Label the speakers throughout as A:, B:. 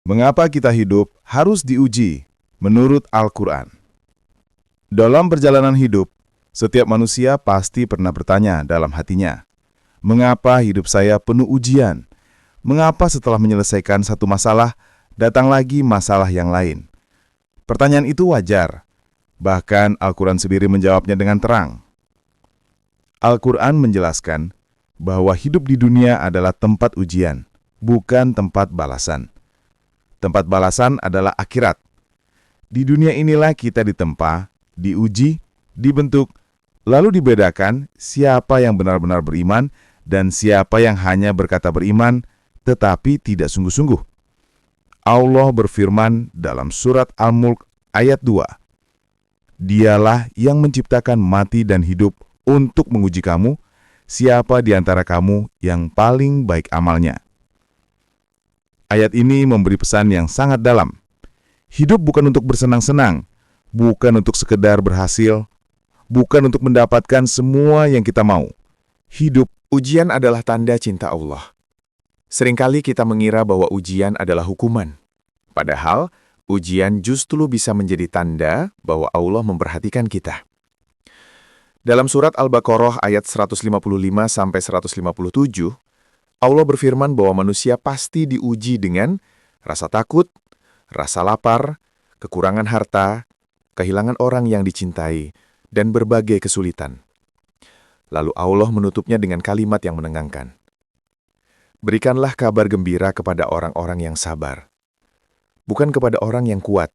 A: Mengapa kita hidup harus diuji menurut Al-Quran? Dalam perjalanan hidup, setiap manusia pasti pernah bertanya dalam hatinya, mengapa hidup saya penuh ujian? Mengapa setelah menyelesaikan satu masalah, datang lagi masalah yang lain? Pertanyaan itu wajar, bahkan Al-Quran sendiri menjawabnya dengan terang. Al-Quran menjelaskan bahwa hidup di dunia adalah tempat ujian, bukan tempat balasan. Tempat balasan adalah akhirat. Di dunia inilah kita ditempa, diuji, dibentuk, lalu dibedakan siapa yang benar-benar beriman dan siapa yang hanya berkata beriman tetapi tidak sungguh-sungguh. Allah berfirman dalam surat Al-Mulk ayat 2, Dialah yang menciptakan mati dan hidup untuk menguji kamu, siapa di antara kamu yang paling baik amalnya. Ayat ini memberi pesan yang sangat dalam. Hidup bukan untuk bersenang-senang, bukan untuk sekedar berhasil, bukan untuk mendapatkan semua yang kita mau. Hidup.
B: Ujian adalah tanda cinta Allah. Seringkali kita mengira bahwa ujian adalah hukuman. Padahal, ujian justru bisa menjadi tanda bahwa Allah memperhatikan kita. Dalam surat Al-Baqarah ayat 155-157, Allah berfirman bahwa manusia pasti diuji dengan rasa takut, rasa lapar, kekurangan harta, kehilangan orang yang dicintai, dan berbagai kesulitan. Lalu Allah menutupnya dengan kalimat yang menenangkan. Berikanlah kabar gembira kepada orang-orang yang sabar. Bukan kepada orang yang kuat,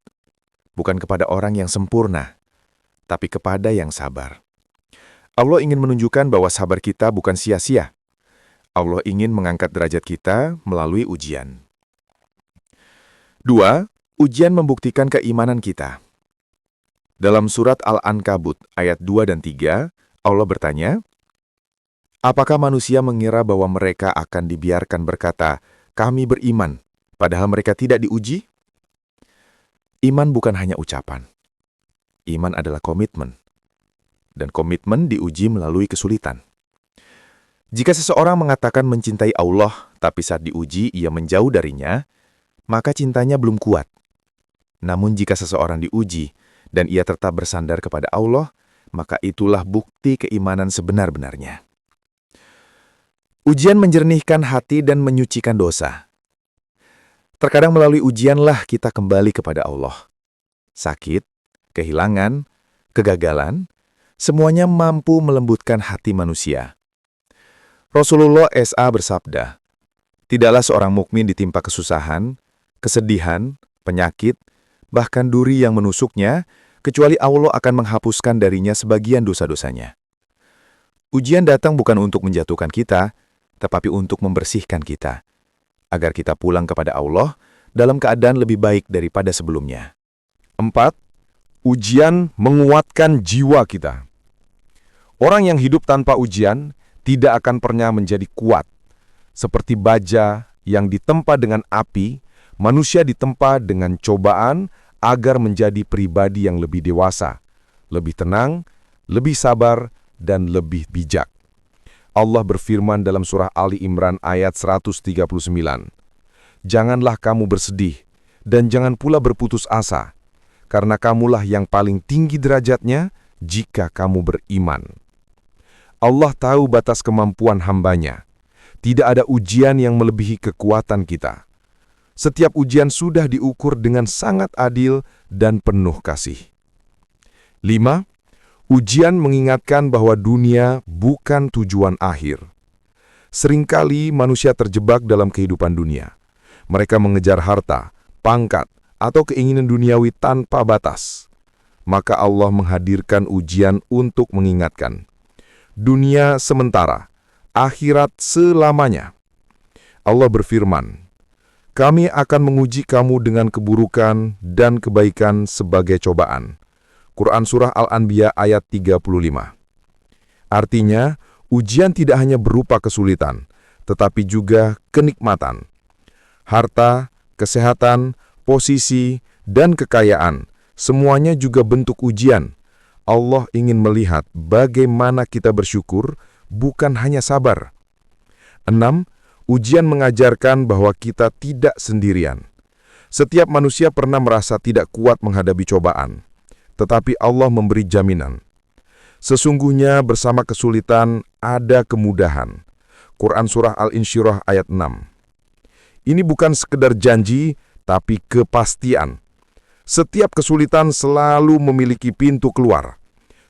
B: bukan kepada orang yang sempurna, tapi kepada yang sabar. Allah ingin menunjukkan bahwa sabar kita bukan sia-sia. Allah ingin mengangkat derajat kita melalui ujian. 2. Ujian membuktikan keimanan kita. Dalam surat Al-Ankabut ayat 2 dan 3, Allah bertanya, apakah manusia mengira bahwa mereka akan dibiarkan berkata, kami beriman, padahal mereka tidak diuji? Iman bukan hanya ucapan. Iman adalah komitmen. Dan komitmen diuji melalui kesulitan. Jika seseorang mengatakan mencintai Allah, tapi saat diuji ia menjauh darinya, maka cintanya belum kuat. Namun jika seseorang diuji, dan ia tetap bersandar kepada Allah, maka itulah bukti keimanan sebenar-benarnya. Ujian menjernihkan hati dan menyucikan dosa. Terkadang melalui ujianlah kita kembali kepada Allah. Sakit, kehilangan, kegagalan, semuanya mampu melembutkan hati manusia. Rasulullah S.A. bersabda, tidaklah seorang mukmin ditimpa kesusahan, kesedihan, penyakit, bahkan duri yang menusuknya, kecuali Allah akan menghapuskan darinya sebagian dosa-dosanya. Ujian datang bukan untuk menjatuhkan kita, tetapi untuk membersihkan kita, agar kita pulang kepada Allah dalam keadaan lebih baik daripada sebelumnya.
C: 4. Ujian menguatkan jiwa kita. Orang yang hidup tanpa ujian tidak akan pernah menjadi kuat. Seperti baja yang ditempa dengan api, manusia ditempa dengan cobaan agar menjadi pribadi yang lebih dewasa, lebih tenang, lebih sabar, dan lebih bijak. Allah berfirman dalam surah Ali Imran ayat 139, janganlah kamu bersedih, dan jangan pula berputus asa, karena kamulah yang paling tinggi derajatnya jika kamu beriman. Allah tahu batas kemampuan hambanya. Tidak ada ujian yang melebihi kekuatan kita. Setiap ujian sudah diukur dengan sangat adil dan penuh kasih. 5. Ujian mengingatkan bahwa dunia bukan tujuan akhir. Seringkali manusia terjebak dalam kehidupan dunia. Mereka mengejar harta, pangkat, atau keinginan duniawi tanpa batas. Maka Allah menghadirkan ujian untuk mengingatkan. Dunia sementara, akhirat selamanya. Allah berfirman, kami akan menguji kamu dengan keburukan dan kebaikan sebagai cobaan. Quran Surah Al-Anbiya ayat 35. Artinya, ujian tidak hanya berupa kesulitan, tetapi juga kenikmatan. Harta, kesehatan, posisi, dan kekayaan, semuanya juga bentuk ujian. Allah ingin melihat bagaimana kita bersyukur, bukan hanya sabar. 6. Ujian mengajarkan bahwa kita tidak sendirian. Setiap manusia pernah merasa tidak kuat menghadapi cobaan, tetapi Allah memberi jaminan. Sesungguhnya bersama kesulitan ada kemudahan. Quran Surah Al-Insyirah ayat 6. Ini bukan sekedar janji, tapi kepastian. Setiap kesulitan selalu memiliki pintu keluar.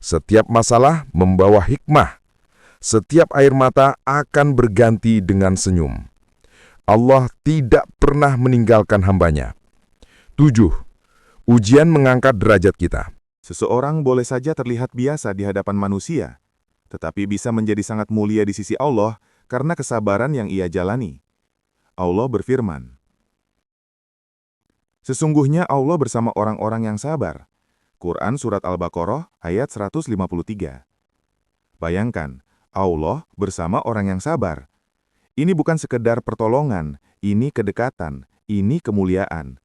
C: Setiap masalah membawa hikmah. Setiap air mata akan berganti dengan senyum. Allah tidak pernah meninggalkan hambanya. 7. Ujian mengangkat derajat kita.
A: Seseorang boleh saja terlihat biasa di hadapan manusia, tetapi bisa menjadi sangat mulia di sisi Allah karena kesabaran yang ia jalani. Allah berfirman, "Sesungguhnya Allah bersama orang-orang yang sabar." Quran Surat Al-Baqarah ayat 153. Bayangkan, Allah bersama orang yang sabar. Ini bukan sekedar pertolongan, ini kedekatan, ini kemuliaan.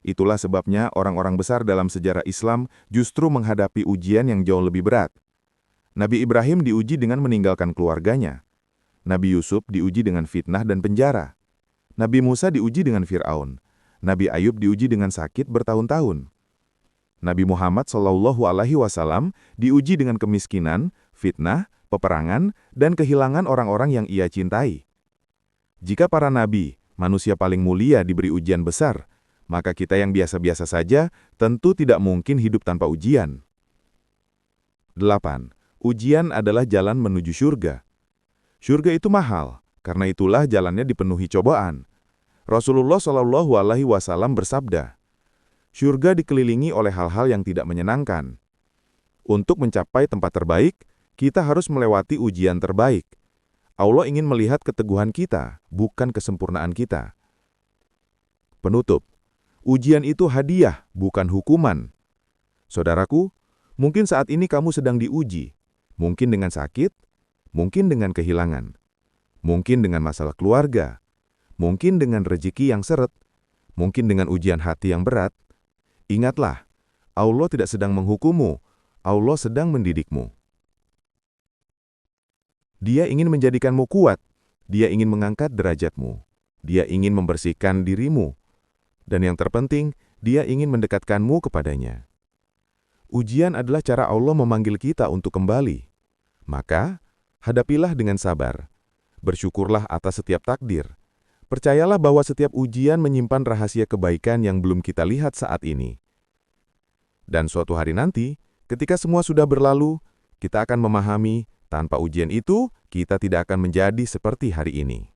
A: Itulah sebabnya orang-orang besar dalam sejarah Islam justru menghadapi ujian yang jauh lebih berat. Nabi Ibrahim diuji dengan meninggalkan keluarganya. Nabi Yusuf diuji dengan fitnah dan penjara. Nabi Musa diuji dengan Fir'aun. Nabi Ayub diuji dengan sakit bertahun-tahun. Nabi Muhammad SAW diuji dengan kemiskinan, fitnah, peperangan, dan kehilangan orang-orang yang ia cintai. Jika para nabi, manusia paling mulia, diberi ujian besar, maka kita yang biasa-biasa saja tentu tidak mungkin hidup tanpa ujian. 8. Ujian adalah jalan menuju surga. Surga itu mahal, karena itulah jalannya dipenuhi cobaan. Rasulullah SAW bersabda, "Surga dikelilingi oleh hal-hal yang tidak menyenangkan. Untuk mencapai tempat terbaik, kita harus melewati ujian terbaik. Allah ingin melihat keteguhan kita, bukan kesempurnaan kita." Penutup, ujian itu hadiah, bukan hukuman. Saudaraku, mungkin saat ini kamu sedang diuji, mungkin dengan sakit, mungkin dengan kehilangan, mungkin dengan masalah keluarga, mungkin dengan rezeki yang seret, mungkin dengan ujian hati yang berat. Ingatlah, Allah tidak sedang menghukummu, Allah sedang mendidikmu. Dia ingin menjadikanmu kuat, Dia ingin mengangkat derajatmu, Dia ingin membersihkan dirimu, dan yang terpenting, Dia ingin mendekatkanmu kepadanya. Ujian adalah cara Allah memanggil kita untuk kembali. Maka, hadapilah dengan sabar. Bersyukurlah atas setiap takdir. Percayalah bahwa setiap ujian menyimpan rahasia kebaikan yang belum kita lihat saat ini. Dan suatu hari nanti, ketika semua sudah berlalu, kita akan memahami, tanpa ujian itu, kita tidak akan menjadi seperti hari ini.